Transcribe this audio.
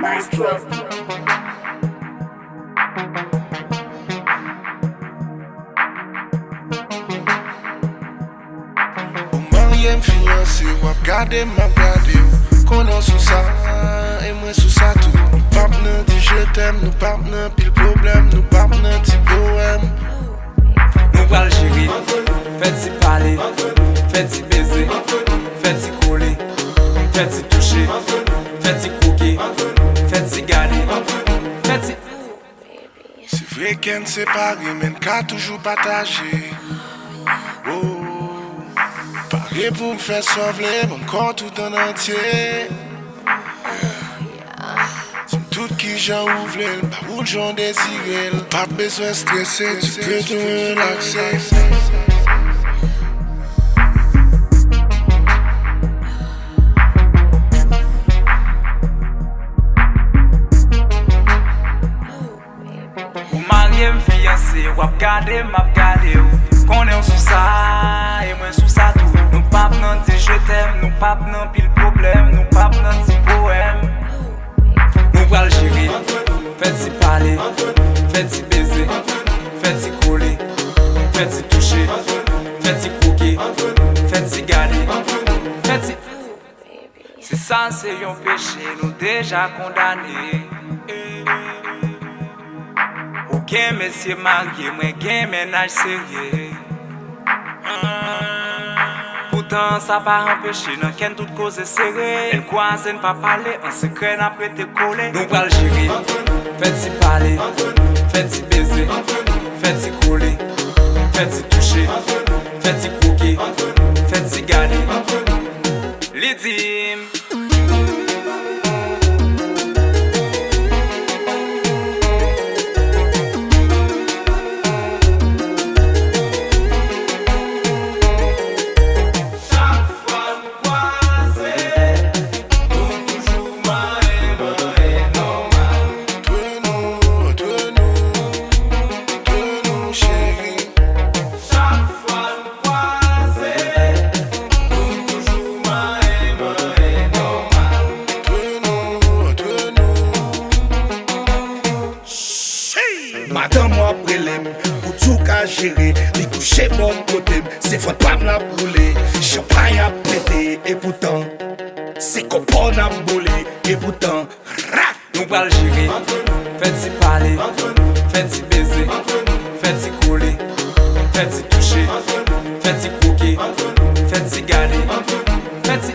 Maestro. O marié fiancé, wap gade map gade ou. Konan sou sa, e mwen sou sa tou. Nou pap nan di je t'aime, nou pap nan pil problem, nou pap nan ti poème. Nou pral jiri, fèt si pale, fèt si beze, fèt si kole, fèt si touche, fèt si kouke, fèt si gade, fèt si... Se vre ken separe, men ka toujou pataje. Oh, pare pou m'fè sovle, mon kon tout en entier. Som tout ki jan ou vle, pa ou jan desire. Pas besoin stresser, tu peux te relaxer. Ou marié m'fiancé, wap gade map gade ou. Konen sou sa, e mwen sou sa tou. Nou pap nan di je t'aime, nou pap nan pil problem, nou pap nan ti poème. Nou pral jiri, fèt si pale, fèt si beze, fèt si kole, fèt si touche, fèt si kouke, fèt si gade, fèt si... Si sa se yon peche, nou deja kondane. Ou gen mesye marye, mwen gen menaj serye. Pourtant sa pa empêche, nan ken tout koze serre. El kwaze n'pa pale, an sekre nan prete kole. Nou pral jiri, fèt si pale, fèt si beze, fèt si kole, fèt si touche, fèt si kouke, fèt si gade. Li dim Madame moi prélève, pour tout qu'à gérer, les coucher bon côté, c'est votre femme la brûler, champagne à péter, et pourtant, c'est qu'on a brûlé, et pourtant, rac. Nou pral jiri, fèt si pale, fèt si beze, fèt si kole, fèt si touche, fèt si kouke, fèt si gade, fèt si...